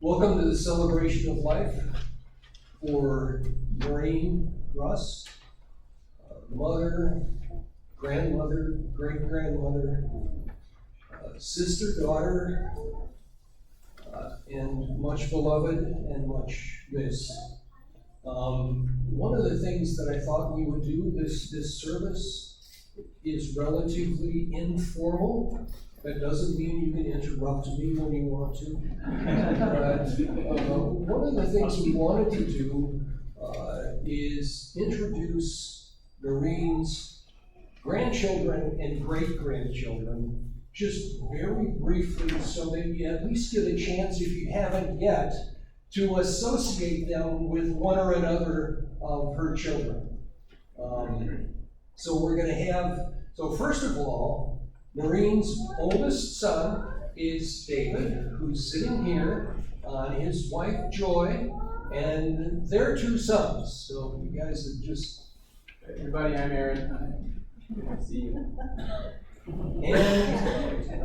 Welcome to the celebration of life for Noreen Rust, mother, grandmother, great-grandmother, sister, daughter, and much beloved and much missed. One of the things that I thought we would do this service is relatively informal. That doesn't mean you can interrupt me when you want to. But one of the things we wanted to do is introduce Noreen's grandchildren and great-grandchildren just very briefly so that you at least get a chance, if you haven't yet, to associate them with one or another of her children. So we're going to have, so first of all, Noreen's oldest son is David, who's sitting here, his wife Joy, and their two sons. So you guys have just... Everybody, I'm Aaron. Good to see you. And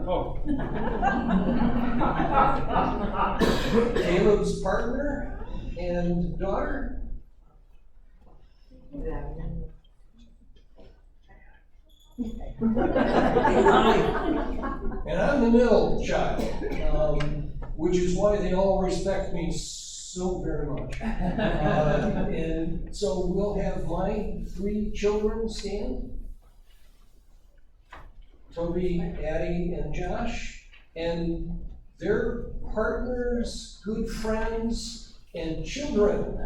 Caleb's partner and daughter. And I'm the middle child, which is why they all respect me so very much. And so we'll have my three children stand. Toby, Addie, and Josh, and their partners, good friends, and children.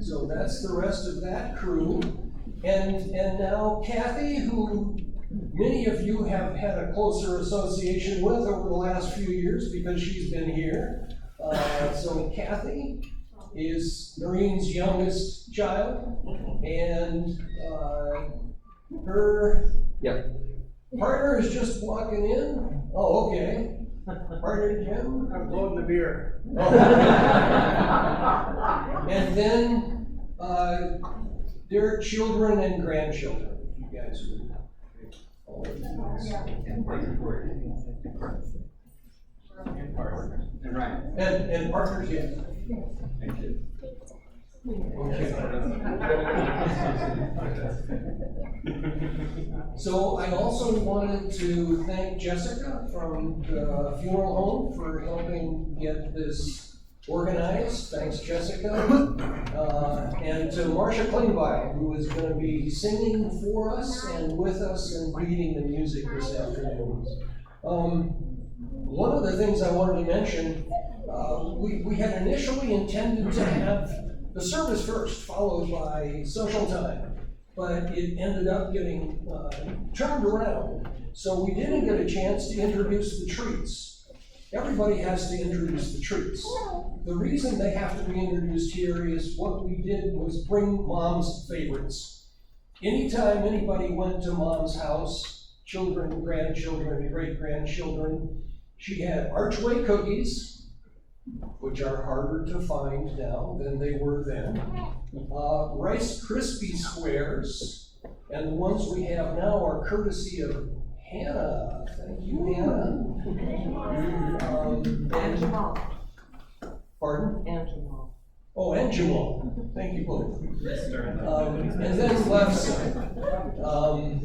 So that's the rest of that crew. And now Kathy, who many of you have had a closer association with over the last few years because she's been here. So Kathy is Noreen's youngest child, and her partner is just walking in. Oh, okay. Partner Jim? I'm blowing the beer. Oh. And then their children and grandchildren. You guys would all of these. And partners. And Ryan. And partners, yes. Thank you. Okay. So I also wanted to thank Jessica from the funeral home for helping get this organized. Thanks, Jessica. And to Marcia Klingbeil, who is going to be singing for us and with us and leading the music this afternoon. One of the things I wanted to mention, we had initially intended to have the service first, followed by social time, but it ended up getting turned around. So we didn't get a chance to introduce the treats. Everybody has to introduce the treats. The reason they have to be introduced here is what we did was bring Mom's favorites. Anytime anybody went to Mom's house, children, grandchildren, great-grandchildren, she had archway cookies, which are harder to find now than they were then. Rice Krispie squares, and the ones we have now are courtesy of Hannah. Thank you, Hannah. And Jamal. Pardon? And Jamal. Oh, and Jamal. Thank you both. And then left side.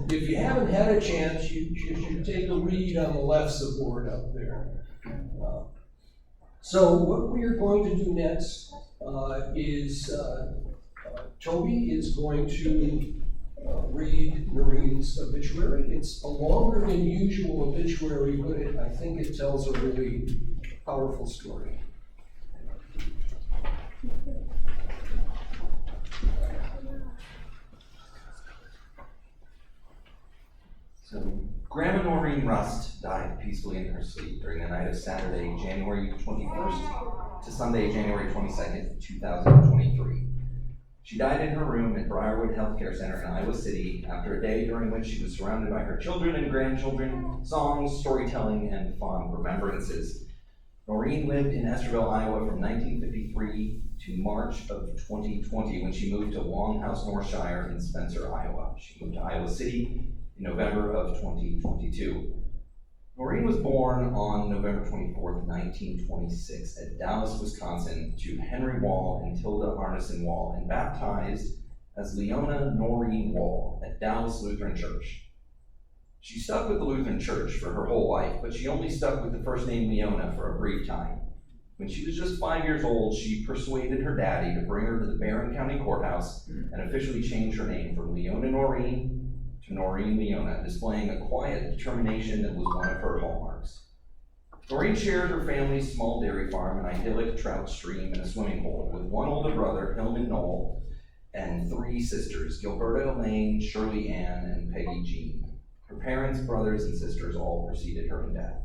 If you haven't had a chance, you should take a read on the left board up there. So what we are going to do next is Toby is going to read Noreen's obituary. It's a longer than usual obituary, but I think it tells a really powerful story. So, Grandma Noreen Rust died peacefully in her sleep during the night of Saturday, January 21st to Sunday, January 22nd, 2023. She died in her room at Briarwood Healthcare Center in Iowa City after a day during which she was surrounded by her children and grandchildren, songs, storytelling, and fond remembrances. Noreen lived in Estherville, Iowa from 1953 to March of 2020 when she moved to Longhouse, Northshire in Spencer, Iowa. She moved to Iowa City in November of 2022. Noreen was born on November 24th, 1926 at Dallas, Wisconsin to Henry Wall and Tilda Arneson Wall and baptized as Leona Noreen Wall at Dallas Lutheran Church. She stuck with the Lutheran Church for her whole life, but she only stuck with the first name Leona for a brief time. When she was just 5 years old, she persuaded her daddy to bring her to the Barron County Courthouse and officially change her name from Leona Noreen to Noreen Leona, displaying a quiet determination that was one of her hallmarks. Noreen shared her family's small dairy farm, an idyllic trout stream, and a swimming pool with one older brother, Hillman Knoll, and 3 sisters, Gilberta Elaine, Shirley Ann, and Peggy Jean. Her parents, brothers, and sisters all preceded her in death.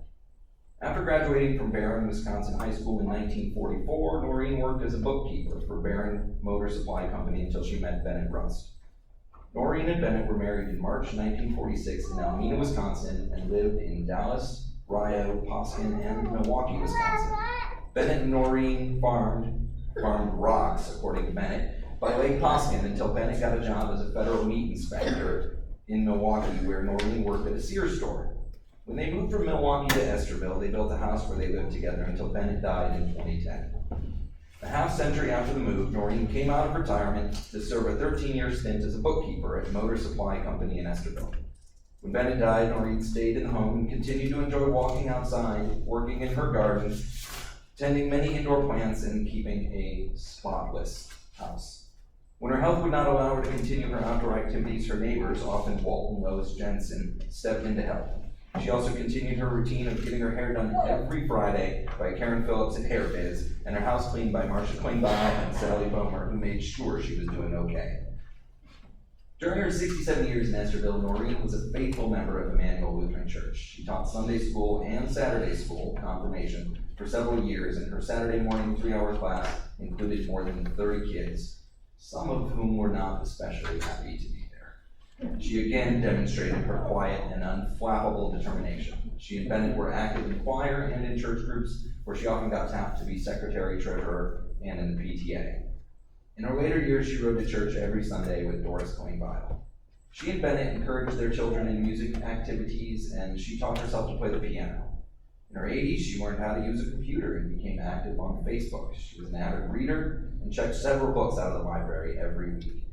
After graduating from Barron, Wisconsin High School in 1944, Noreen worked as a bookkeeper for Barron Motor Supply Company until she met Bennett Rust. Noreen and Bennett were married in March 1946 in Almena, Wisconsin, and lived in Dallas, Rio, Poskin, and Milwaukee, Wisconsin. Bennett and Noreen farmed rocks, according to Bennett, by Lake Poskin until Bennett got a job as a federal meat inspector in Milwaukee, where Noreen worked at a Sears store. When they moved from Milwaukee to Esterville, they built a house where they lived together until Bennett died in 2010. A half-century after the move, Noreen came out of retirement to serve a 13-year stint as a bookkeeper at Motor Supply Company in Esterville. When Bennett died, Noreen stayed in the home and continued to enjoy walking outside, working in her garden, tending many indoor plants, and keeping a spotless house. When her health would not allow her to continue her outdoor activities, her neighbors, often Walt and Lois Jensen, stepped in to help. She also continued her routine of getting her hair done every Friday by Karen Phillips at Hair Biz, and her house cleaned by Marcia Klingbeil and Sally Bomer, who made sure she was doing okay. During her 67 years in Esterville, Noreen was a faithful member of Emmanuel Lutheran Church. She taught Sunday school and Saturday school, confirmation, for several years, and her Saturday morning 3-hour class included more than 30 kids, some of whom were not especially happy to be there. She again demonstrated her quiet and unflappable determination. She and Bennett were active in choir and in church groups, where she often got tapped to be secretary, treasurer, and in the PTA. In her later years, she rode to church every Sunday with Doris Klingbeil. She and Bennett encouraged their children in music activities, and she taught herself to play the piano. In her 80s, she learned how to use a computer and became active on Facebook. She was an avid reader and checked several books out of the library every week.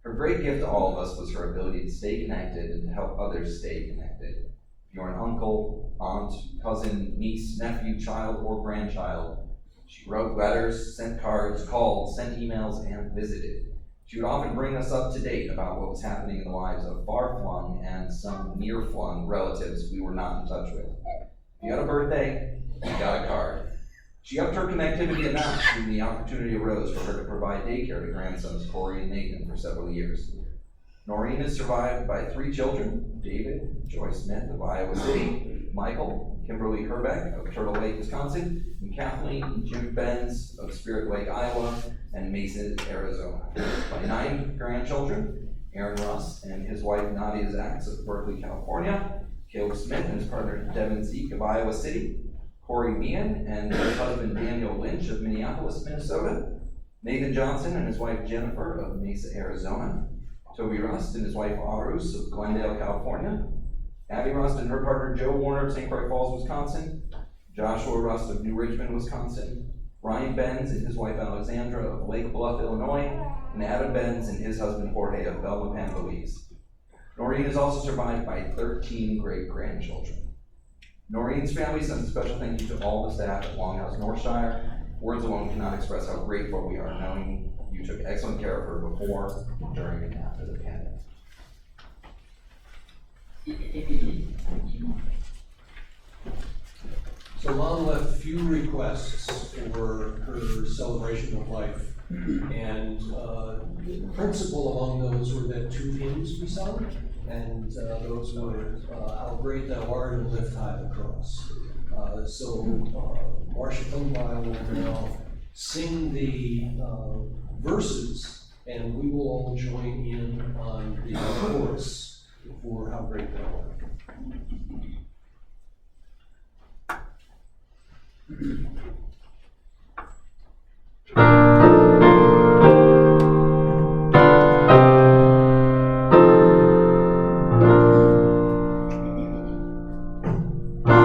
Her great gift to all of us was her ability to stay connected and to help others stay connected. If you're an uncle, aunt, cousin, niece, nephew, child, or grandchild, she wrote letters, sent cards, called, sent emails, and visited. She would often bring us up to date about what was happening in the lives of far-flung and some near-flung relatives we were not in touch with. If you had a birthday, you got a card. She upped her connectivity a notch when the opportunity arose for her to provide daycare to grandsons Corey and Nathan for several years. Noreen is survived by 3 children, David, Joy Smith of Iowa City, Michael, Kimberly Herbeck of Turtle Lake, Wisconsin, and Kathleen and Jim Benz of Spirit Lake, Iowa, and Mesa, Arizona. By 9 grandchildren, Aaron Russ and his wife Nadia Zacks of Berkeley, California, Caleb Smith and his partner Devin Zeke of Iowa City, Corey Meehan and his husband Daniel Lynch of Minneapolis, Minnesota, Nathan Johnson and his wife Jennifer of Mesa, Arizona, Toby Rust and his wife Arus of Glendale, California, Abby Rust and her partner Joe Warner of St. Croix Falls, Wisconsin, Joshua Rust of New Richmond, Wisconsin, Ryan Benz and his wife Alexandra of Lake Bluff, Illinois, and Adam Benz and his husband Jorge of Belmopan, Belize. Noreen is also survived by 13 great-grandchildren. Noreen's family sends a special thank you to all the staff at Longhouse Northshire. Words alone cannot express how grateful we are knowing you took excellent care of her before, during, and after the pandemic. So Mom left few requests for her celebration of life, and the principal among those were that 2 hymns be sung, and those were How Great Thou Art and Lift High the Cross. So Marcia Klingbeil will now sing the verses, and we will all join in on the chorus for How Great Thou Art. How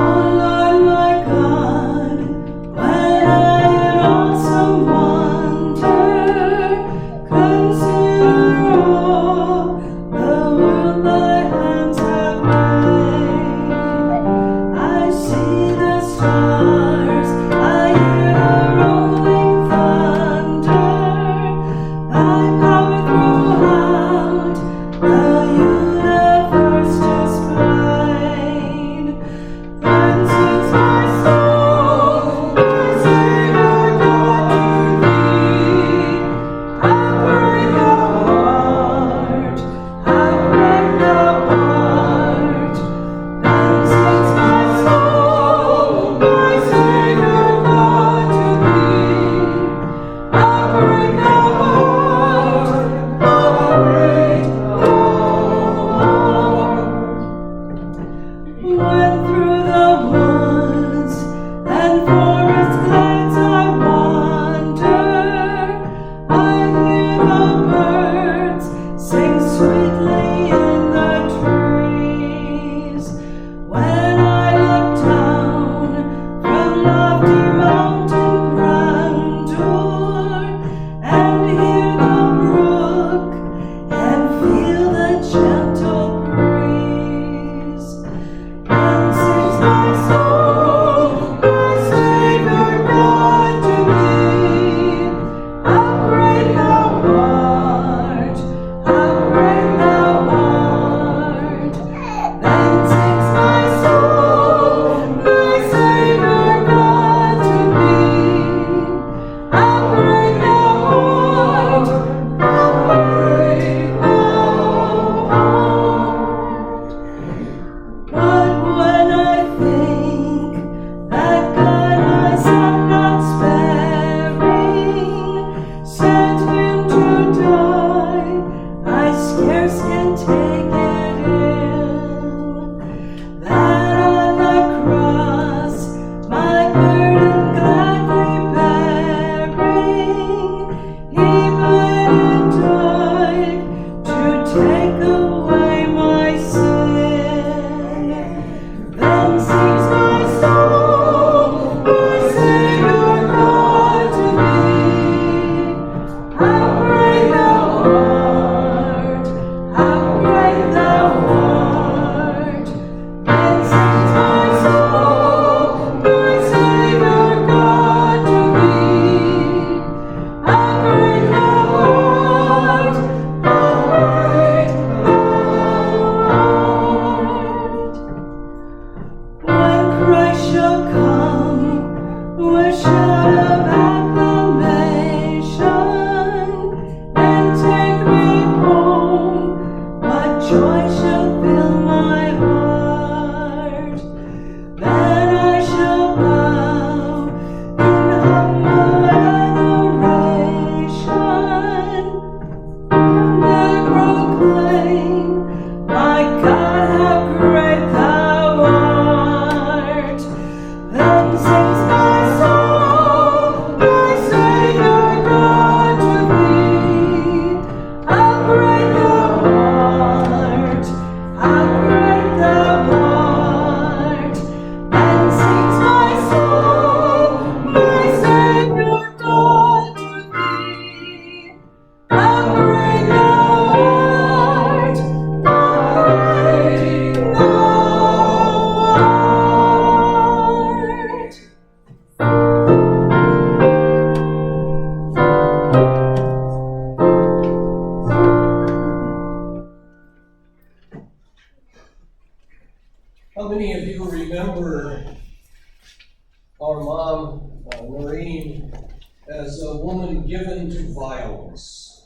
as a woman given to violence.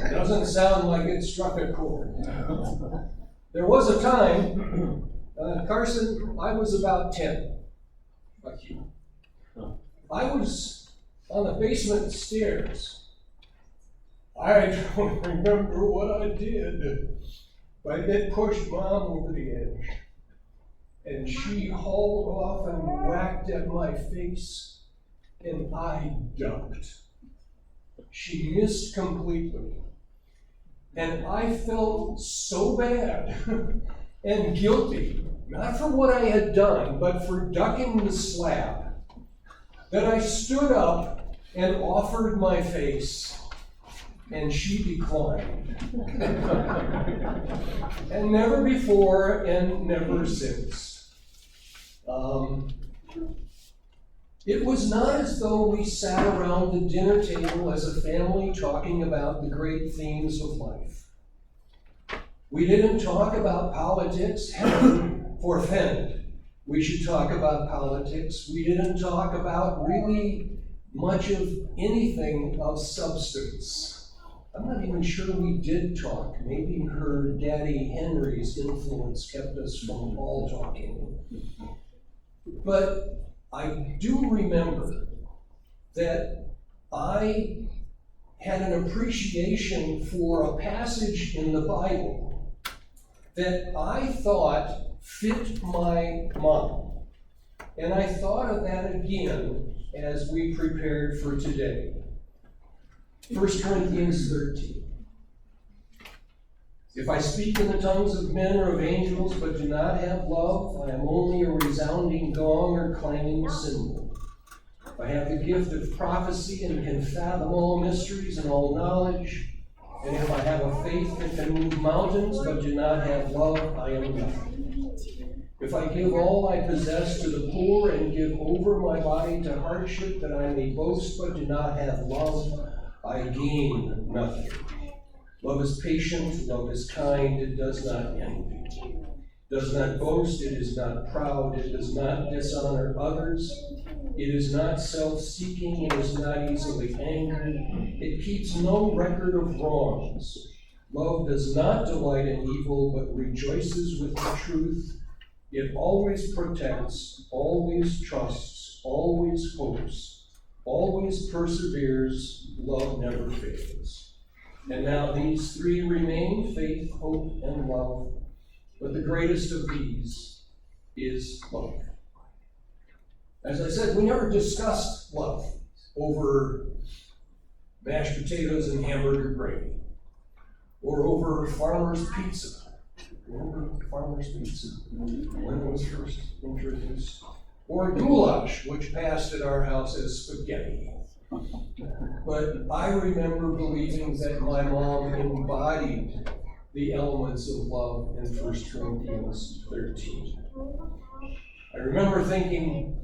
Doesn't sound like it struck a chord. There was a time, Carson, I was about 10, like you. I was on the basement stairs. I don't remember what I did, but it pushed Mom over the edge. And she hauled off and whacked at my face, and I ducked. She missed completely. And I felt so bad and guilty, not for what I had done, but for ducking the slap, that I stood up and offered my face, and she declined. And never before and never since. It was not as though we sat around the dinner table as a family talking about the great themes of life. We didn't talk about politics, heaven forfend. We should talk about politics. We didn't talk about really much of anything of substance. I'm not even sure we did talk. Maybe her daddy Henry's influence kept us from all talking. But I do remember that I had an appreciation for a passage in the Bible that I thought fit my mom. And I thought of that again as we prepared for today. 1 Corinthians 13. If I speak in the tongues of men or of angels, but do not have love, I am only a resounding gong or clanging cymbal. If I have the gift of prophecy and can fathom all mysteries and all knowledge, and if I have a faith that can move mountains, but do not have love, I am nothing. If I give all I possess to the poor and give over my body to hardship that I may boast, but do not have love, I gain nothing. Love is patient, love is kind, it does not envy, does not boast, it is not proud, it does not dishonor others, it is not self-seeking, it is not easily angered, it keeps no record of wrongs. Love does not delight in evil, but rejoices with the truth. It always protects, always trusts, always hopes, always perseveres, love never fails. And now these three remain, faith, hope, and love. But the greatest of these is love. As I said, we never discussed love over mashed potatoes and hamburger gravy, or over farmer's pizza. Remember farmer's pizza, when it was first introduced? Or goulash, which passed at our house as spaghetti. But I remember believing that my mom embodied the elements of love in 1 Corinthians 13. I remember thinking,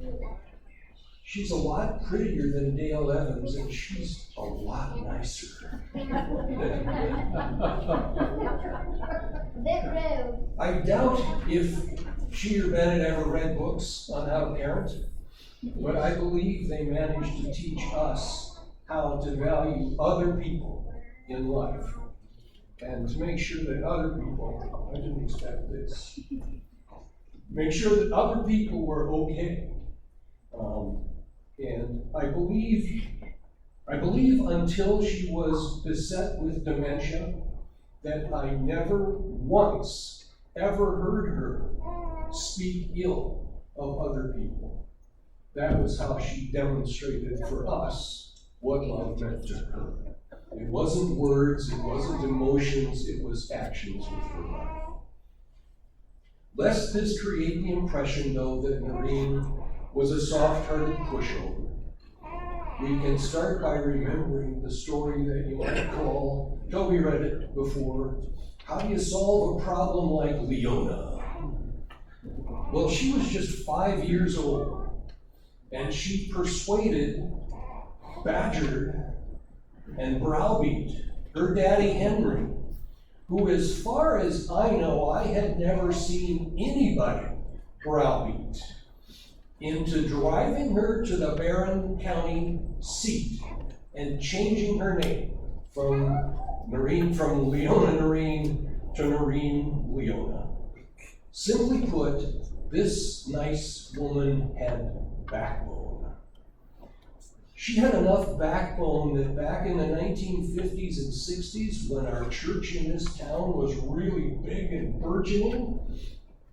she's a lot prettier than Dale Evans, and she's a lot nicer. I doubt if she or Bennett ever read books on how to parent, but I believe they managed to teach us how to value other people in life and to make sure that other people, I didn't expect this, make sure that other people were okay. And I believe until she was beset with dementia, that I never once ever heard her speak ill of other people. That was how she demonstrated for us what love meant to her. It wasn't words, it wasn't emotions, it was actions with her life. Lest this create the impression, though, that Noreen was a soft-hearted pushover, we can start by remembering the story that you might call, Toby read it before, how do you solve a problem like Leona? Well, she was just 5 years old, and she persuaded, badgered, and browbeat her daddy Henry, who, as far as I know, I had never seen anybody browbeat. into driving her to the Barron County seat and changing her name from Leona Noreen to Noreen Leona. Simply put, this nice woman had backbone. She had enough backbone that back in the 1950s and 60s, when our church in this town was really big and burgeoning,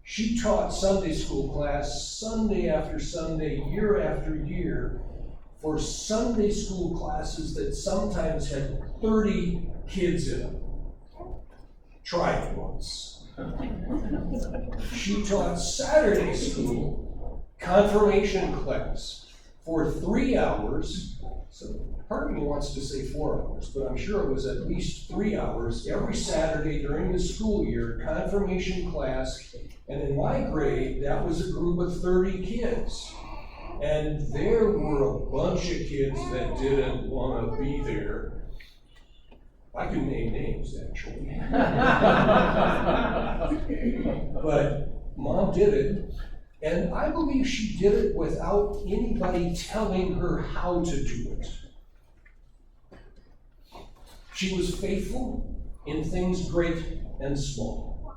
she taught Sunday school class Sunday after Sunday, year after year, for Sunday school classes that sometimes had 30 kids in them. Try it once. She taught Saturday school confirmation class for 3 hours. So part of me wants to say 4 hours, but I'm sure it was at least 3 hours every Saturday during the school year, confirmation class. And in my grade, that was a group of 30 kids. And there were a bunch of kids that didn't want to be there. I could name names, actually. But Mom did it, and I believe she did it without anybody telling her how to do it. She was faithful in things great and small.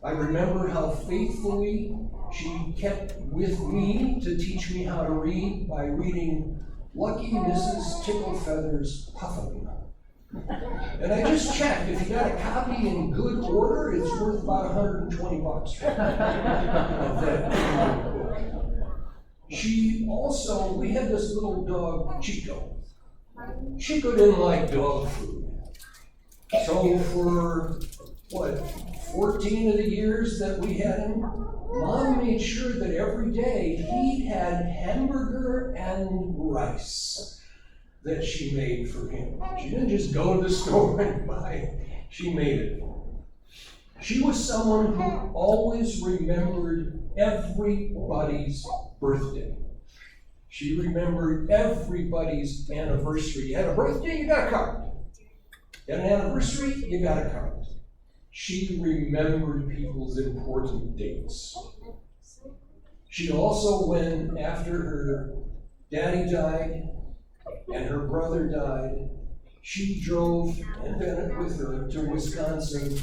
I remember how faithfully she kept with me to teach me how to read by reading Lucky Mrs. Ticklefeather's Puffin. And I just checked, if you got a copy in good order, it's worth about $120 of that book. She also, we had this little dog, Chico. Chico didn't like dog food. So for, 14 of the years that we had him, Mom made sure that every day he had hamburger and rice that she made for him. She didn't just go to the store and buy it. She made it for him. She was someone who always remembered everybody's birthday. She remembered everybody's anniversary. You had a birthday, you got a card. You had an anniversary, you got a card. She remembered people's important dates. She also, when after her daddy died and her brother died, she drove, and Bennett with her, to Wisconsin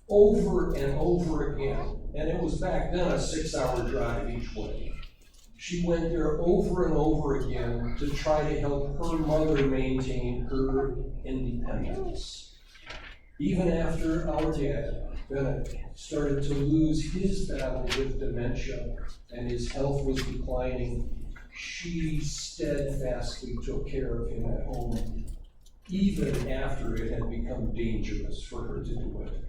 over and over again. And it was back then a 6-hour drive each way. She went there over and over again to try to help her mother maintain her independence. Even after our dad, Bennett, started to lose his battle with dementia and his health was declining, she steadfastly took care of him at home, even after it had become dangerous for her to do it.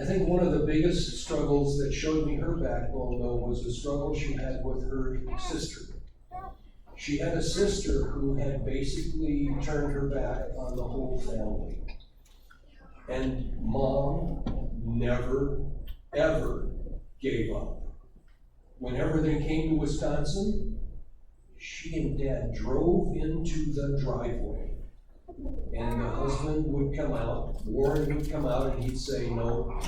I think one of the biggest struggles that showed me her backbone, though, was the struggle she had with her sister. She had a sister who had basically turned her back on the whole family. And Mom never, ever gave up. Whenever they came to Wisconsin, she and Dad drove into the driveway. And the husband would come out, Warren would come out, and he'd say, "No,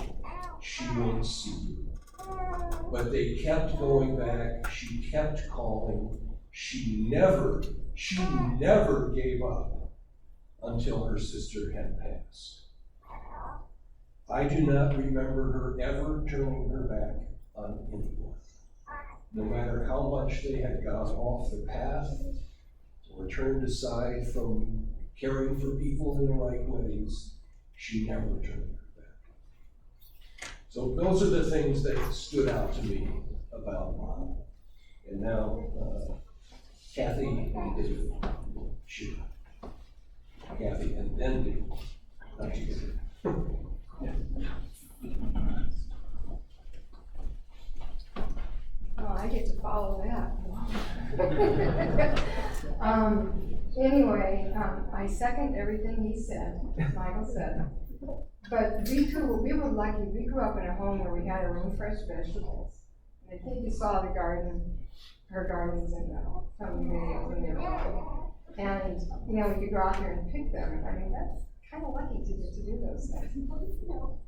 she won't see you." But they kept going back, she kept calling. She never gave up until her sister had passed. I do not remember her ever turning her back on anyone. No matter how much they had gone off the path or turned aside from caring for people in the right ways, she never turned her back. So those are the things that stood out to me about Mom. And now, Kathy and David. Sure. Kathy and then David. Not together. Oh, I get to follow that. Anyway, I second everything he said, Michael said. But we were lucky. We grew up in a home where we had our own fresh vegetables. And I think you saw the garden, her gardens and some tomatoes in there. And, we could go out there and pick them. I mean, that's kind of lucky to get to do those things.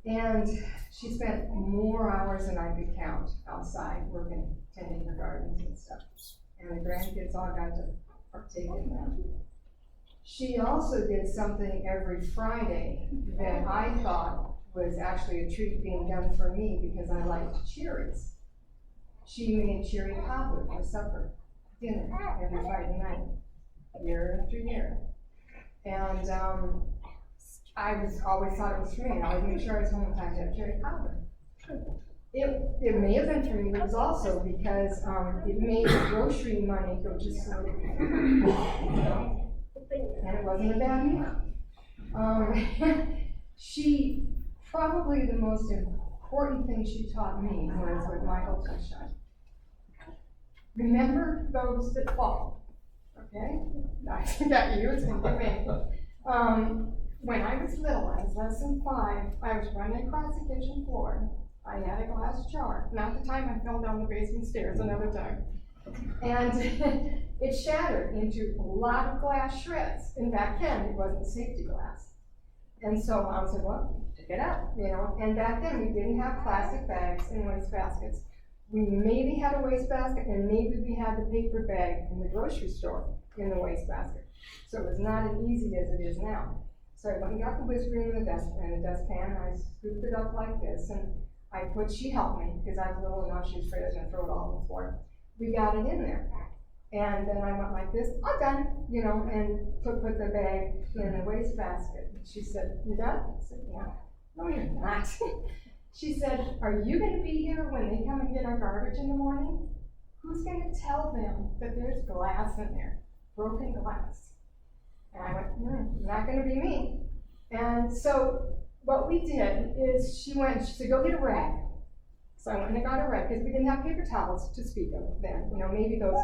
And she spent more hours than I could count outside working, tending her gardens and stuff. And the grandkids all got to partake in that. She also did something every Friday that I thought was actually a treat being done for me because I liked cherries. She made cherry cobbler for supper, dinner, every Friday night, year after year. And I always thought it was for me, and I would make sure I was home in time to have cherry cobbler. It may have been for me, but it was also because it made grocery money go just so, and it wasn't a bad meal. She, probably the most important thing she taught me was what Michael touched on. Remember those that fall, okay? I got you, it's gonna be me. When I was little, I was less than 5, I was running across the kitchen floor. I had a glass jar, not the time I fell down the basement stairs, another time. And it shattered into a lot of glass shreds, and back then it wasn't safety glass. And so Mom said, well, pick it up, you know, and back then we didn't have plastic bags and waste baskets. We maybe had a waste basket, and maybe we had the paper bag in the grocery store in the waste basket. So it was not as easy as it is now. So I went and got the whiskers in the dustpan, and I scooped it up like this, and she helped me, because I was little enough, she was afraid I was gonna throw it all on the floor. We got it in there. And then I went like this, I'm done, you know, and put the bag in the waste basket. She said, you done? I said, yeah. No, you're not. She said, are you gonna be here when they come and get our garbage in the morning? Who's gonna tell them that there's glass in there, broken glass? And I went, not gonna be me. And so what we did is she said, go get a rag. So I went and got a rag, because we didn't have paper towels to speak of then. You know, maybe those,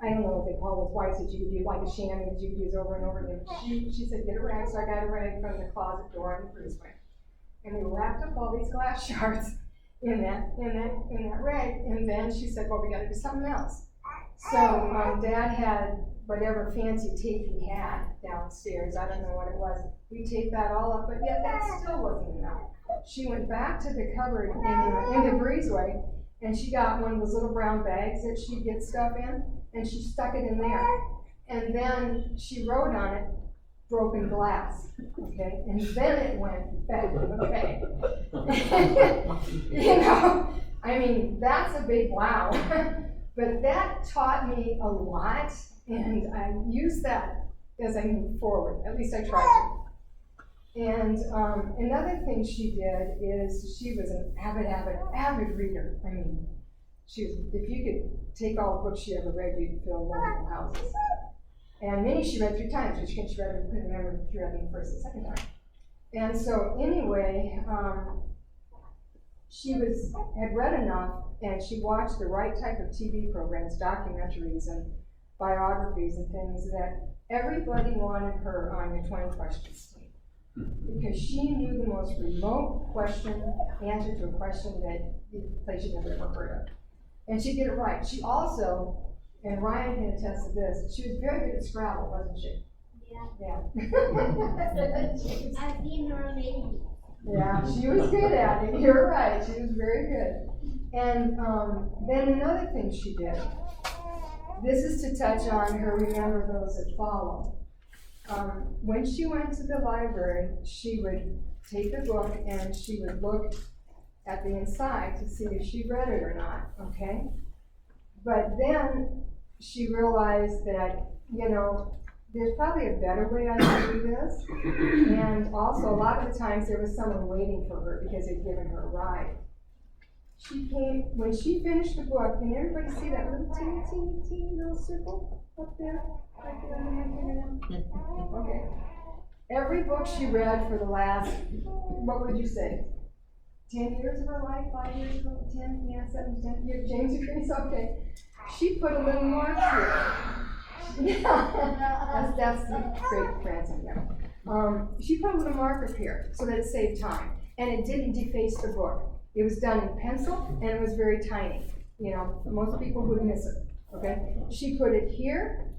I don't know what they call those wipes that you could use, like a chamois that you could use over and over again. She said, get a rag, so I got a rag from the closet door in the breezeway. And we wrapped up all these glass shards in that rag, and then she said, well, we gotta do something else. So Dad had whatever fancy tape he had downstairs, I don't know what it was. We taped that all up, but yet that still wasn't enough. She went back to the cupboard in the breezeway, and she got one of those little brown bags that she'd get stuff in, and she stuck it in there. And then she wrote on it, broken glass, okay? And then it went back in the bag. You know, I mean, that's a big wow. But that taught me a lot, and I use that as I move forward, at least I try to. And another thing she did is she was an avid reader. I mean, if you could take all the books she ever read, you'd fill multiple houses. And many she read 3 times, which she couldn't remember if she read them the first and second time. And so anyway, she had read enough, and she watched the right type of TV programs, documentaries and biographies and things, that everybody wanted her on your 20 questions tape. Because she knew the most remote answer to a question that place you'd never ever heard of. And she did it right. She also, and Ryan can attest to this, she was very good at Scrabble, wasn't she? Yeah. Yeah. I've seen her maybe. Yeah, she was good at it. You're right. She was very good. And then another thing she did, this is to touch on her remember those that follow. When she went to the library, she would take the book and she would look at the inside to see if she read it or not, okay? But then she realized that, you know, there's probably a better way I can do this. And also, a lot of the times there was someone waiting for her because they'd given her a ride. When she finished the book, can everybody see that little teeny little circle up there? Right there on the fingernail? Okay. Every book she read for the last, what would you say? 10 years of her life, 5 years of her, 10, yeah, 7, 10 years. James agrees, okay. She put a little mark here. Yeah, that's the great grandson there. She put a little marker here so that it saved time, and it didn't deface the book. It was done in pencil, and it was very tiny. You know, most people would miss it, okay? She put it here,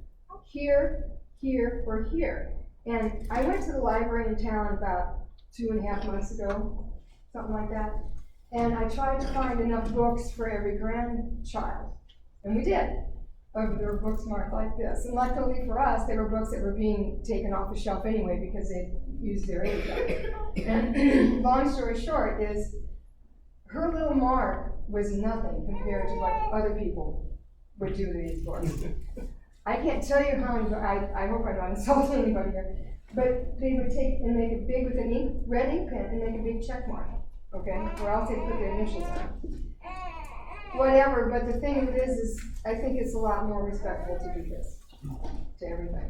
here, here, or here. And I went to the library in town about 2.5 months ago, something like that. And I tried to find enough books for every grandchild. And we did. There were books marked like this. And luckily for us, they were books that were being taken off the shelf anyway because they used their age up. And long story short is, her little mark was nothing compared to what other people would do to these books. I can't tell you how many, I hope I'm not insulting anybody here, but they would take and make it big with an red ink pen and make a big check mark, okay? Or else they put their initials on. Whatever, but the thing of it is I think it's a lot more respectful to do this to everybody.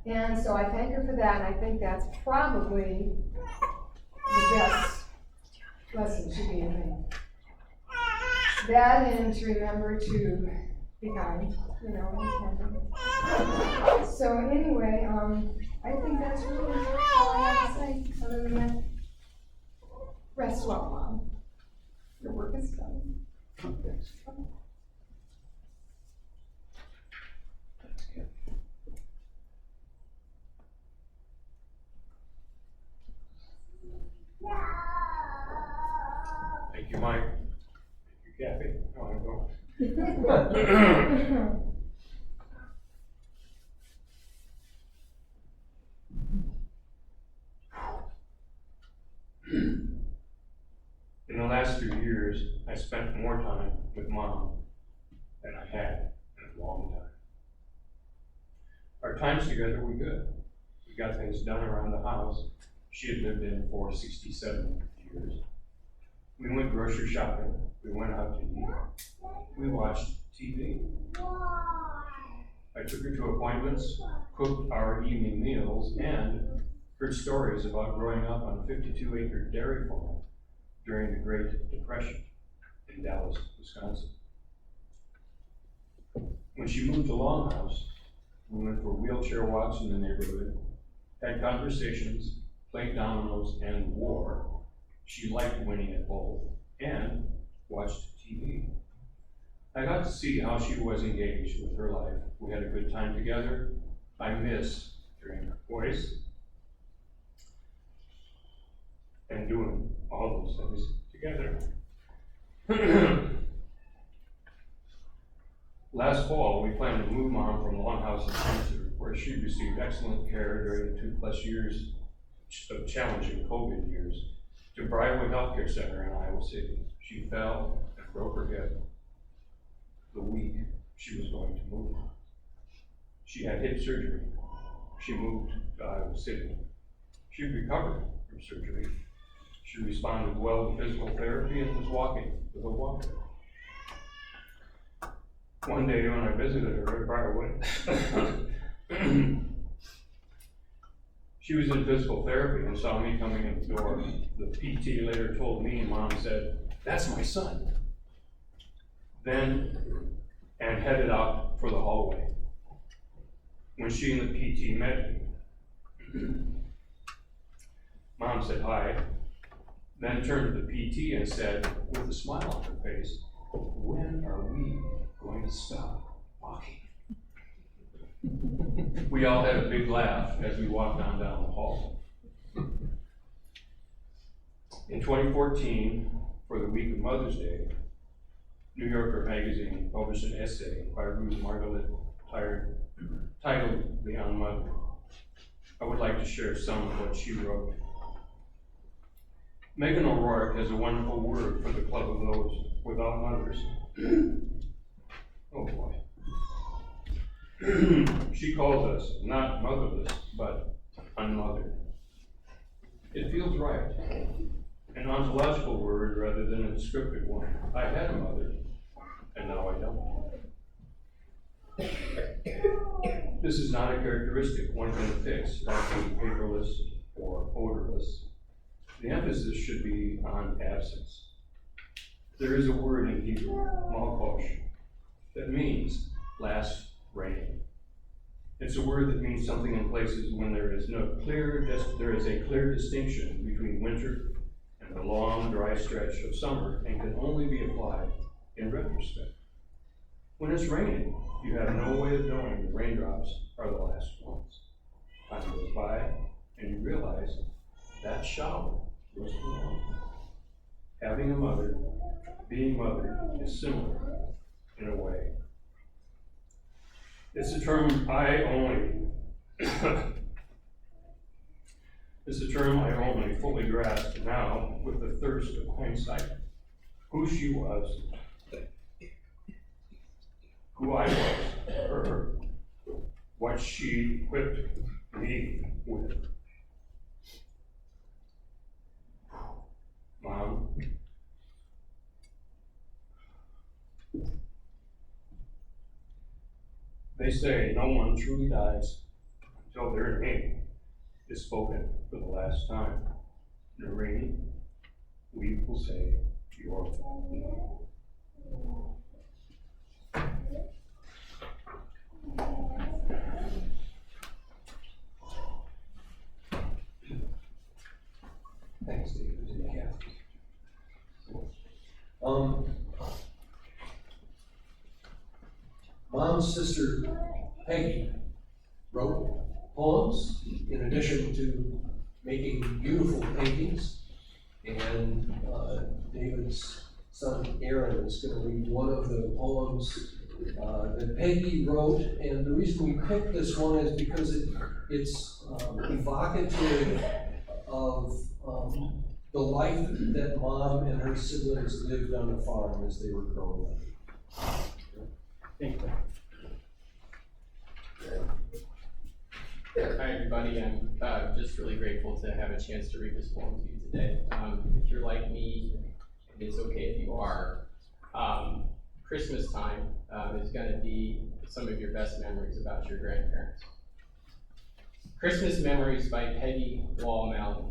And so I thank her for that, and I think that's probably the best lesson she gave me. That and to remember to be kind, you know, and tender. So anyway, I think that's really all I have to say, other than that, rest well, Mom. Your work is done. Thank you, Mike. Thank you, Kathy. Oh, I'm going. In the last few years, I spent more time with Mom than I had in a long time. Our times together were good. We got things done around the house she had lived in for 67 years. We went grocery shopping. We went out to eat. We watched TV. I took her to appointments, cooked our evening meals, and heard stories about growing up on a 52-acre dairy farm during the Great Depression in Dallas, Wisconsin. When she moved to Longhouse, we went for wheelchair walks in the neighborhood, had conversations, played dominoes, and war. She liked winning at both, and watched TV. I got to see how she was engaged with her life. We had a good time together. I miss hearing her voice and doing all those things together. Last fall, we planned to move Mom from Longhouse in Spencer, where she received excellent care during the 2+ years of challenging COVID years, to Briarwood Healthcare Center in Iowa City. She fell and broke her hip the week she was going to move. She had hip surgery. She moved to Iowa City. She recovered from surgery. She responded well to physical therapy and was walking with a walker. One day when I visited her at Briarwood, she was in physical therapy and saw me coming in the door. The PT later told me, Mom said, "That's my son." Then, and headed out for the hallway. When she and the PT met me, Mom said hi, then turned to the PT and said, with a smile on her face, "When are we going to stop walking?" We all had a big laugh as we walked on down the hall. In 2014, for the week of Mother's Day, New Yorker magazine published an essay by Ruth Margalit titled "Beyond Mother." I would like to share some of what she wrote. Megan O'Rourke has a wonderful word for the club of those without mothers. Oh boy. She calls us not motherless, but unmothered. It feels right. An ontological word rather than a descriptive one. I had a mother, and now I don't. This is not a characteristic one can fix, like being paperless or odorless. The emphasis should be on absence. There is a word in Hebrew, malkosh, that means last rain. It's a word that means something in places when there is a clear distinction between winter and the long, dry stretch of summer, and can only be applied in retrospect. When it's raining, you have no way of knowing the raindrops are the last ones. Time goes by, and you realize that shower was wrong. Having a mother, being mothered, is similar in a way. It's a term I only fully grasp now with the thirst of hindsight. Who she was, who I was, her, what she equipped me with. Mom, they say no one truly dies until their name is spoken for the last time. Noreen, we will say your name. Thanks, David and Kathy. Mom's sister Peggy wrote poems in addition to making beautiful paintings. And David's son Aaron is going to read one of the poems that Peggy wrote. And the reason we picked this one is because it's evocative of the life that Mom and her siblings lived on the farm as they were growing up. Thank you. Hi, everybody. I'm just really grateful to have a chance to read this poem to you today. If you're like me, and it's okay if you are, Christmas time is going to be some of your best memories about your grandparents. Christmas Memories by Peggy Wall Malley.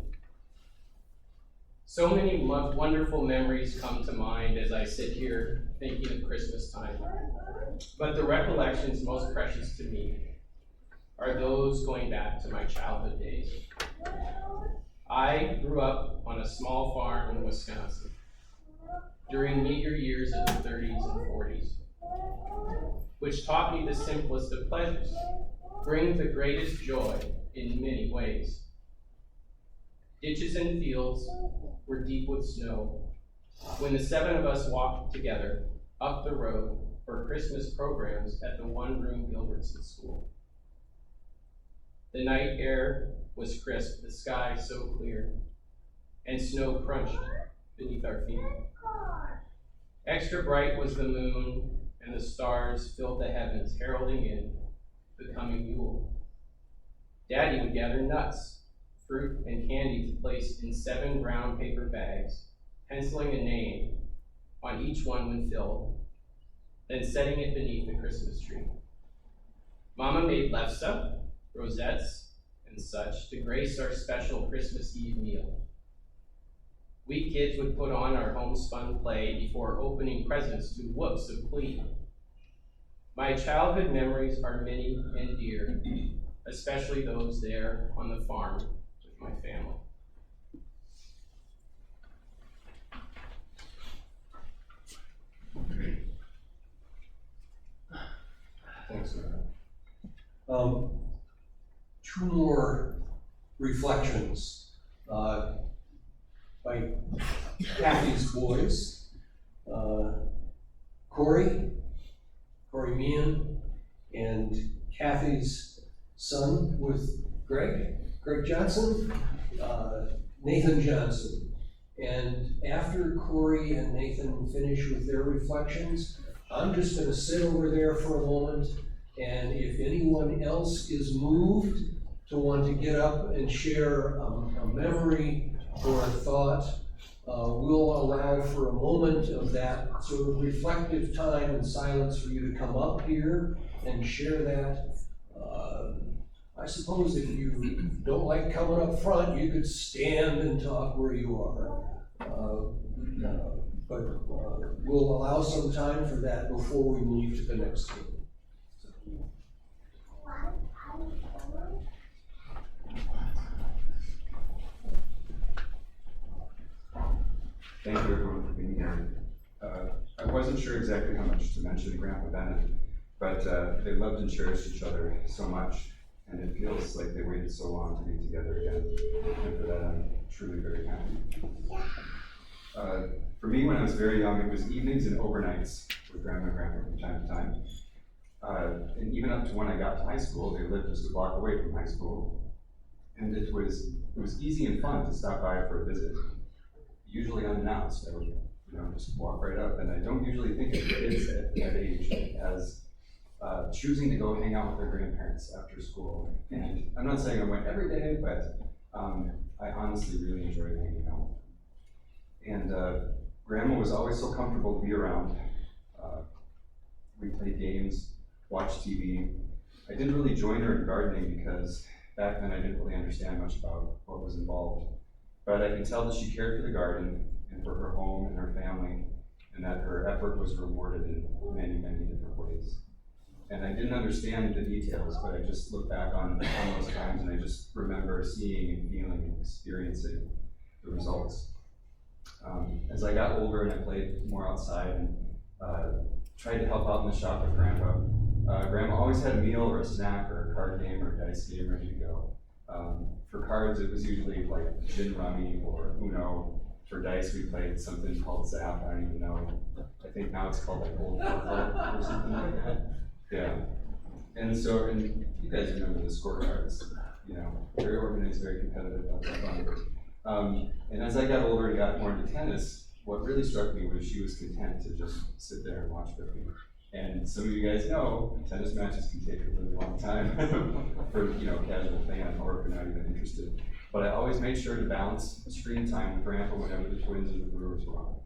So many wonderful memories come to mind as I sit here thinking of Christmas time. But the recollections most precious to me are those going back to my childhood days. I grew up on a small farm in Wisconsin during meager years of the 30s and 40s, which taught me the simplest of pleasures, bring the greatest joy in many ways. Ditches and fields were deep with snow when the 7 of us walked together up the road for Christmas programs at the one-room Gilbertson School. The night air was crisp, the sky so clear, and snow crunched beneath our feet. Extra bright was the moon, and the stars filled the heavens, heralding in the coming Yule. Daddy would gather nuts, fruit, and candy to place in 7 brown paper bags, penciling a name on each one when filled, then setting it beneath the Christmas tree. Mama made lefse, rosettes, and such to grace our special Christmas Eve meal. We kids would put on our homespun play before opening presents to whoops of glee. My childhood memories are many and dear, especially those there on the farm with my family. Thanks, Aaron. 2 more reflections by Kathy's boys. Corey Meehan, and Kathy's son with Greg Johnson, Nathan Johnson. And after Corey and Nathan finish with their reflections, I'm just going to sit over there for a moment, and if anyone else is moved to want to get up and share a memory or a thought, we'll allow for a moment of that sort of reflective time and silence for you to come up here and share that. I suppose if you don't like coming up front, you could stand and talk where you are. But we'll allow some time for that before we move to the next one. Thank you everyone for being here. I wasn't sure exactly how much to mention Grandpa Bennett, but they loved and cherished each other so much. and it feels like they waited so long to be together again. And for that, I'm truly very happy. For me, when I was very young, it was evenings and overnights with grandma and grandpa from time to time. And even up to when I got to high school, they lived just a block away from high school. And it was easy and fun to stop by for a visit, usually unannounced. I would, just walk right up. And I don't usually think of kids at that age as choosing to go hang out with their grandparents after school. And I'm not saying I went every day, but I honestly really enjoyed hanging out. And grandma was always so comfortable to be around. We played games, watched TV. I didn't really join her in gardening because back then I didn't really understand much about what was involved. But I can tell that she cared for the garden and for her home and her family, and that her effort was rewarded in many, many different ways. And I didn't understand the details, but I just look back on those times and I just remember seeing and feeling and experiencing the results. As I got older and I played more outside and tried to help out in the shop with Grandpa, Grandma always had a meal or a snack or a card game or a dice game ready to go. For cards, it was usually like gin rummy or Uno. For dice, we played something called Zap. I don't even know. I think now it's called like Old Purple or something like that. Yeah. And you guys remember the scorecards, very organized, very competitive, lots of fun. And as I got older and got more into tennis, what really struck me was she was content to just sit there and watch with me. And some of you guys know, tennis matches can take a really long time for, a casual fan or if you're not even interested. But I always made sure to balance screen time with Grandpa whenever the Twins and the Brewers were on.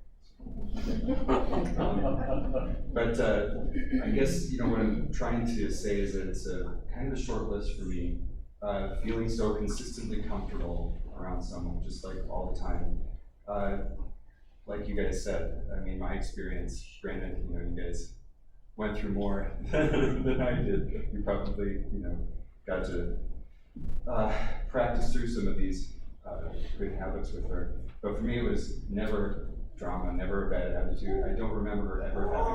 But I guess, what I'm trying to say is that it's a kind of a short list for me, feeling so consistently comfortable around someone, just like all the time. Like you guys said, my experience, granted, you guys went through more than I did. You probably, got to practice through some of these good habits with her. But for me, it was never drama, never a bad attitude. I don't remember ever having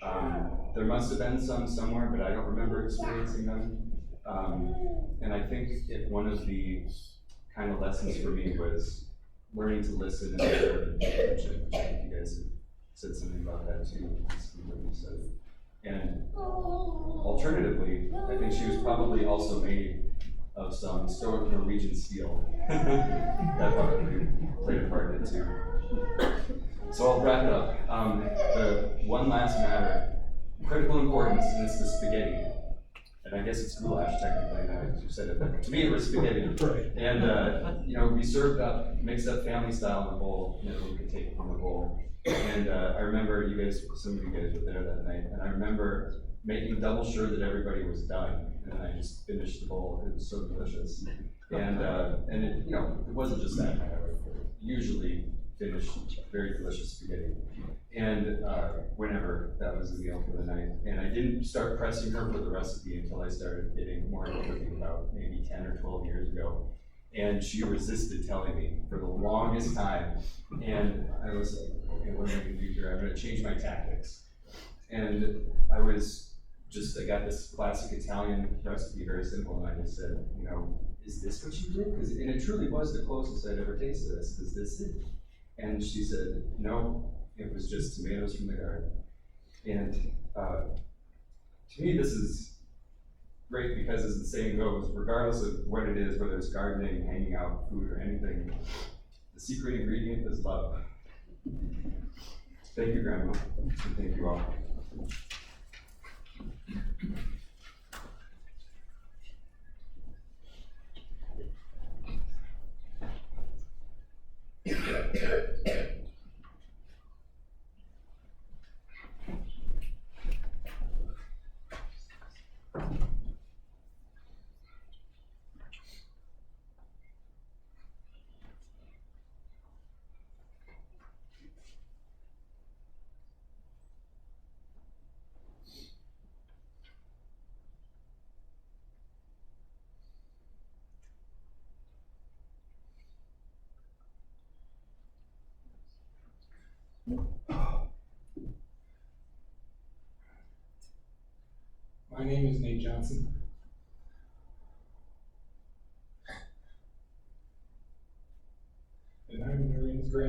a bad day. There must have been some somewhere, but I don't remember experiencing them. And I think one of the kind of lessons for me was learning to listen and observe attention, which I think you guys have said something about that too, what you said. And alternatively, I think she was probably also made of some stoic Norwegian steel. That probably played a part in it too. So I'll wrap it up. The one last matter, critical importance, and it's the spaghetti. And I guess it's goulash technically, now that you said it, but to me it was spaghetti. And we served up, mixed up family style in a bowl, we could take from the bowl. And I remember some of you guys were there that night, and I remember making double sure that everybody was done. And I just finished the bowl. It was so delicious. And it wasn't just that night. I would usually finish very delicious spaghetti. And whenever that was the meal for the night. And I didn't start pressing her for the recipe until I started getting more into cooking about maybe 10 or 12 years ago. And she resisted telling me for the longest time. And I was like, okay, what am I going to do here? I'm going to change my tactics. And I got this classic Italian recipe, very simple, and I just said, is this what you did? And it truly was the closest I'd ever tasted this. Is this it? And she said, no, it was just tomatoes from the garden. And to me, this is great because, as the saying goes, regardless of what it is, whether it's gardening, hanging out, food, or anything, the secret ingredient is love. Thank you, Grandma, and thank you all. My name is Nate Johnson.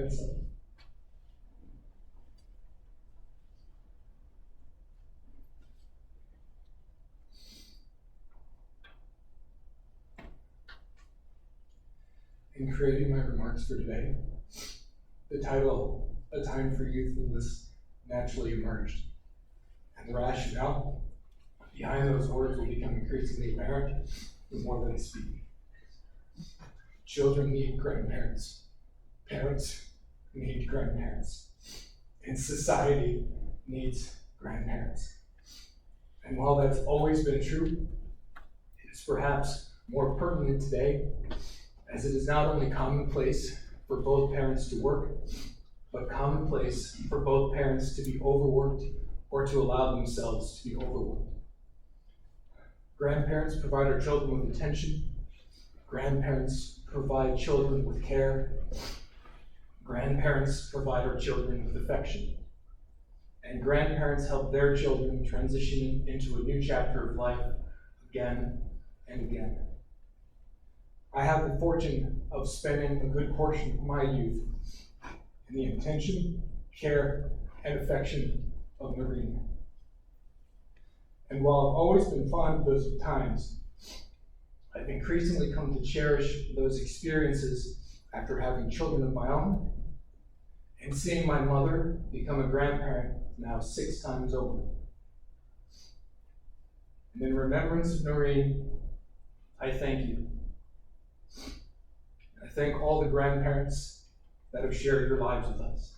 grandson. In creating my remarks for today, the title, A Time for Youthfulness, naturally emerged. And the rationale behind those words will become increasingly apparent the more that I speak. Children need grandparents. Parents need grandparents. And society needs grandparents. And while that's always been true, it is perhaps more pertinent today, as it is not only commonplace for both parents to work, but commonplace for both parents to be overworked or to allow themselves to be overworked. Grandparents provide our children with attention. Grandparents provide children with care. Grandparents provide our children with affection. And grandparents help their children transition into a new chapter of life again and again. I have the fortune of spending a good portion of my youth in the attention, care, and affection of Noreen. And while I've always been fond of those times, I've increasingly come to cherish those experiences after having children of my own and seeing my mother become a grandparent now 6 times over. And in remembrance of Noreen, I thank you. I thank all the grandparents that have shared your lives with us.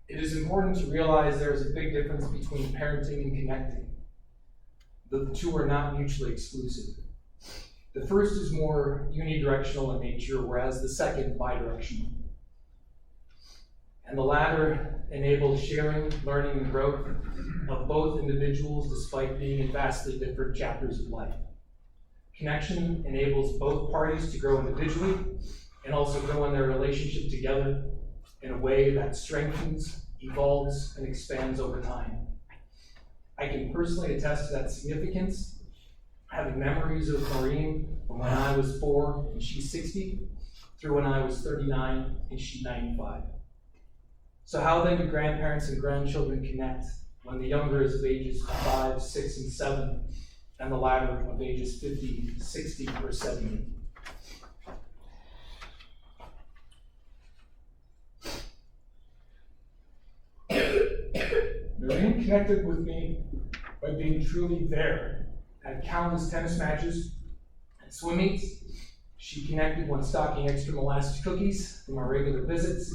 It is important to realize there is a big difference between parenting and connecting, though the two are not mutually exclusive. The first is more unidirectional in nature, whereas the second bidirectional. And the latter enables sharing, learning, and growth of both individuals despite being in vastly different chapters of life. Connection enables both parties to grow individually and also grow in their relationship together in a way that strengthens, evolves, and expands over time. I can personally attest to that significance, having memories of Noreen from when I was 4 and she's 60, through when I was 39 and she's 95. So how then do grandparents and grandchildren connect when the younger is of ages 5, 6, and 7, and the latter of ages 50, 60, or 70? Noreen connected with me by being truly there at countless tennis matches and swim meets. She connected when stocking extra molasses cookies from our regular visits.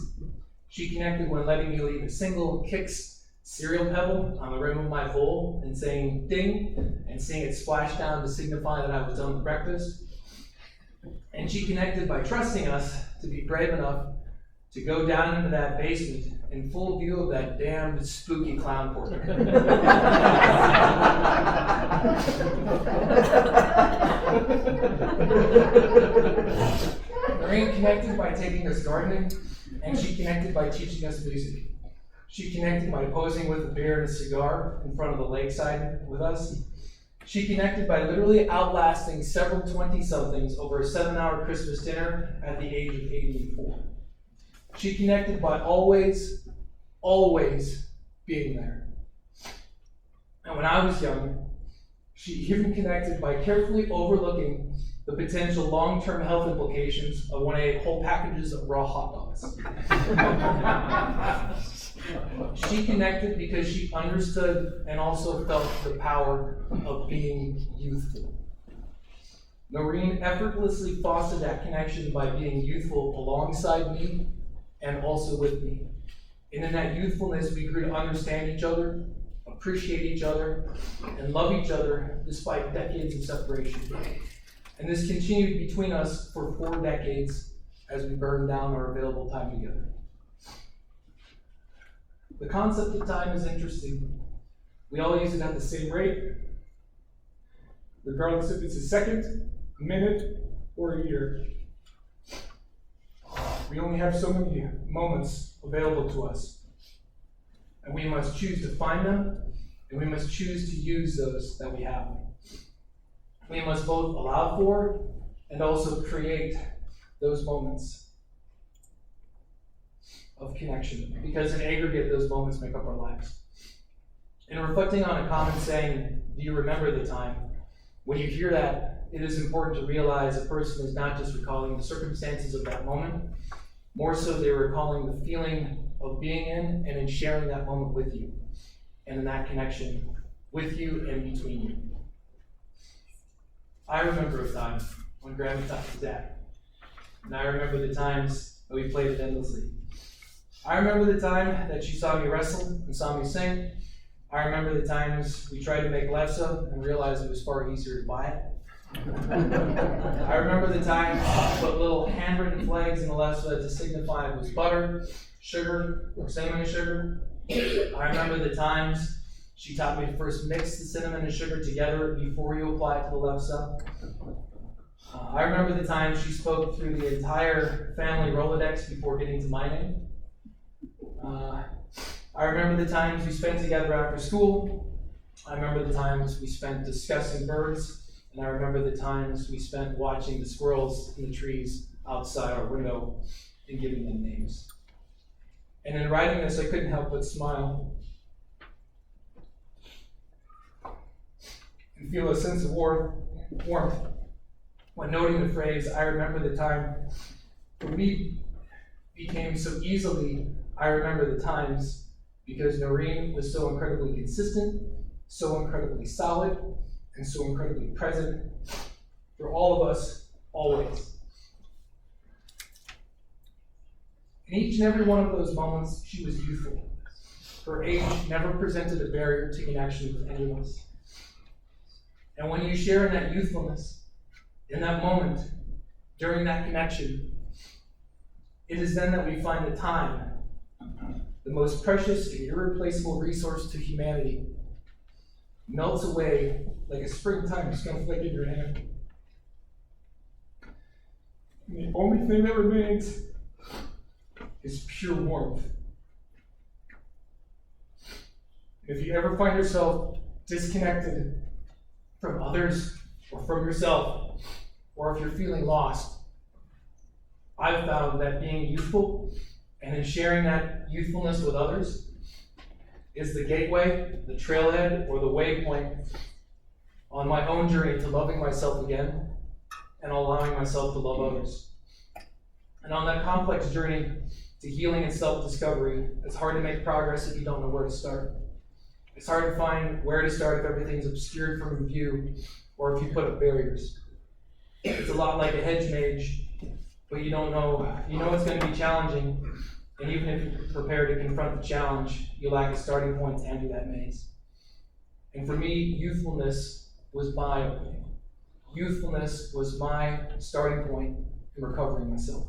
She connected when letting me leave a single Kix cereal pebble on the rim of my bowl and saying ding and seeing it splash down to signify that I was done with breakfast. And she connected by trusting us to be brave enough to go down into that basement in full view of that damned spooky clown portrait. Noreen connected by taking us gardening, and she connected by teaching us music. She connected by posing with a beer and a cigar in front of the lakeside with us. She connected by literally outlasting several 20-somethings over a 7-hour Christmas dinner at the age of 84. She connected by always being there. And when I was young, she even connected by carefully overlooking the potential long-term health implications of when I ate whole packages of raw hot dogs. She connected because she understood and also felt the power of being youthful. Noreen effortlessly fostered that connection by being youthful alongside me and also with me. And in that youthfulness, we grew to understand each other, appreciate each other, and love each other despite decades of separation. And this continued between us for 4 decades as we burned down our available time together. The concept of time is interesting. We all use it at the same rate, regardless if it's a second, a minute, or a year. We only have so many moments available to us, and we must choose to find them, and we must choose to use those that we have. We must both allow for and also create those moments. of connection, because in aggregate, those moments make up our lives. In reflecting on a common saying, do you remember the time? When you hear that, it is important to realize a person is not just recalling the circumstances of that moment, more so they're recalling the feeling of being in and in sharing that moment with you, and in that connection with you and between you. I remember a time when Grandma taught me that, and I remember the times that we played it endlessly. I remember the time that she saw me wrestle and saw me sing. I remember the times we tried to make lefse and realized it was far easier to buy it. I remember the times she put little handwritten flags in the lefse to signify it was butter, sugar, or cinnamon sugar. I remember the times she taught me to first mix the cinnamon and sugar together before you apply it to the lefse. I remember the time she spoke through the entire family Rolodex before getting to my name. I remember the times we spent together after school. I remember the times we spent discussing birds, and I remember the times we spent watching the squirrels in the trees outside our window and giving them names. And in writing this, I couldn't help but smile and feel a sense of warmth when noting the phrase, I remember the time, for me became so easily, I remember the times, because Noreen was so incredibly consistent, so incredibly solid, and so incredibly present for all of us, always. In each and every one of those moments, she was youthful. Her age never presented a barrier to connection with any of us. And when you share in that youthfulness, in that moment, during that connection, it is then that we find the time, the most precious and irreplaceable resource to humanity, melts away like a springtime snowflake in your hand. And the only thing that remains is pure warmth. If you ever find yourself disconnected from others or from yourself, or if you're feeling lost, I've found that being youthful and in sharing that youthfulness with others is the gateway, the trailhead, or the waypoint on my own journey to loving myself again and allowing myself to love others. And on that complex journey to healing and self-discovery, it's hard to make progress if you don't know where to start. It's hard to find where to start if everything's obscured from view or if you put up barriers. It's a lot like a hedge mage, but you don't know. You know it's going to be challenging, and even if you're prepared to confront the challenge, you lack a starting point to enter that maze. And for me, youthfulness was my opening. Youthfulness was my starting point in recovering myself.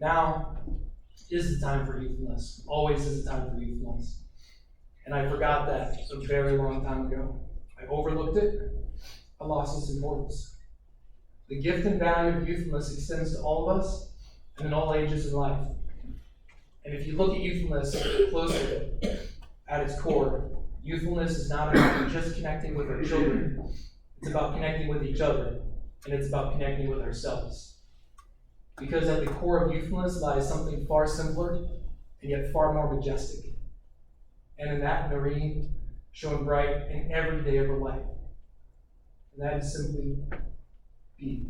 Now is the time for youthfulness. Always is the time for youthfulness. And I forgot that a very long time ago. I overlooked it. I lost its importance. The gift and value of youthfulness extends to all of us and in all ages in life. And if you look at youthfulness closely, at its core, youthfulness is not about just connecting with our children. It's about connecting with each other, and it's about connecting with ourselves. Because at the core of youthfulness lies something far simpler and yet far more majestic. And in that, Noreen shone bright in every day of her life. And that is simply be.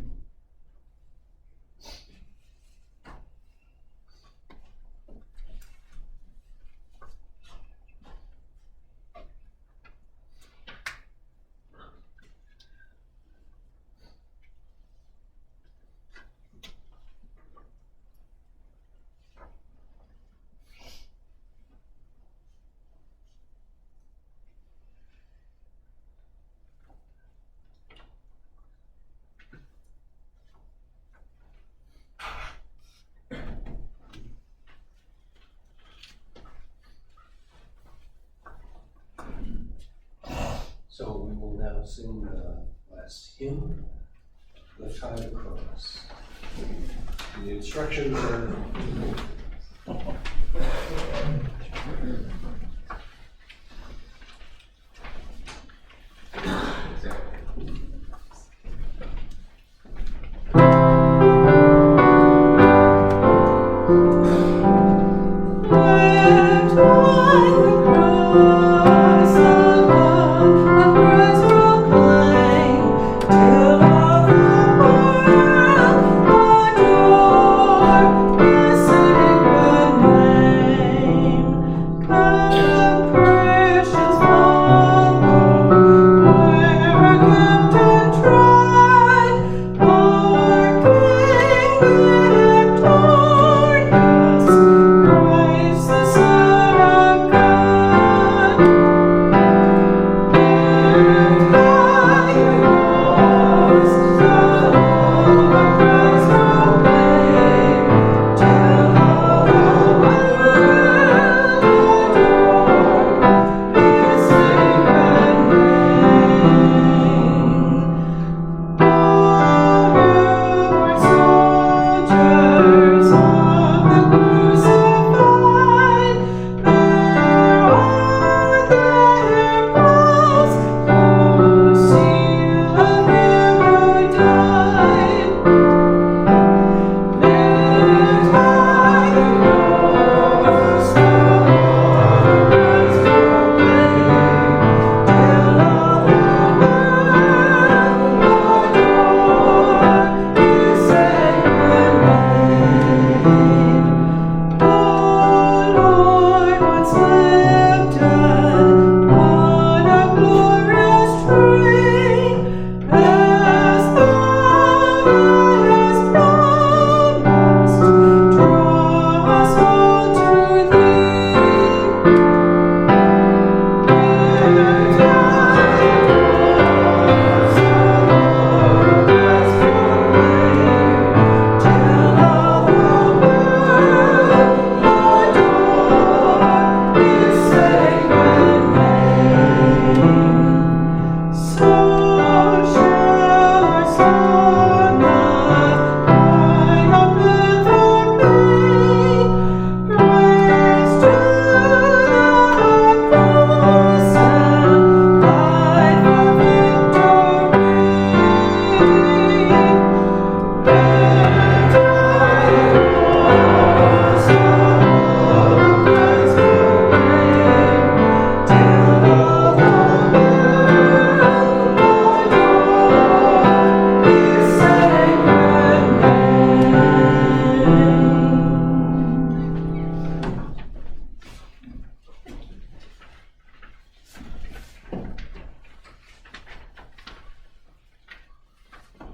So we will now sing the last hymn, Lift High the Cross. The instructions are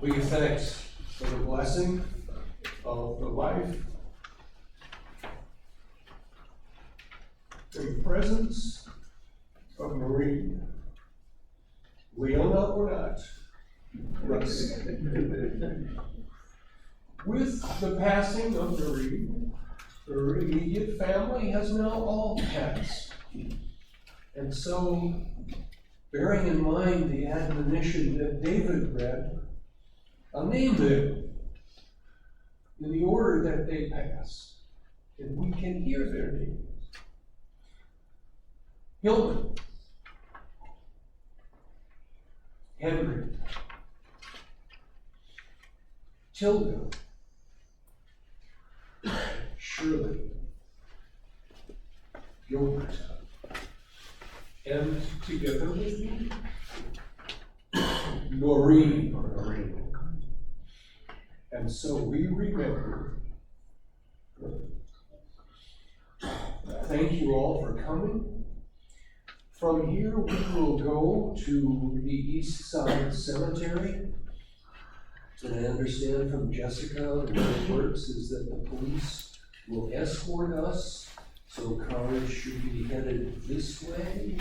We give thanks for the blessing of the life and presence of Noreen. Leona or not, Russ. With the passing of Noreen, her immediate family has now all passed. And so, bearing in mind the admonition that David read, I'll name them in the order that they pass, and we can hear their names. Hillman, Henry, Tilda, Shirley, Gilbert, and together with me, Noreen. And so we remember her. Thank you all for coming. From here, we will go to the East Side Cemetery. And I understand from Jessica, the way it works is that the police will escort us, so cars should be headed this way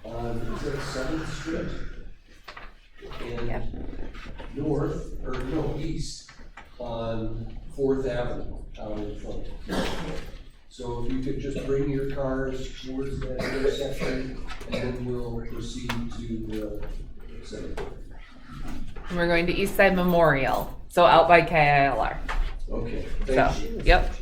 on, is that 7th Street? And north, or no, east on 4th Avenue out in front. So if you could just bring your cars towards that intersection, and then we'll proceed to the cemetery. We're going to East Side Memorial, so out by KILR. Okay, So, thank you. yep.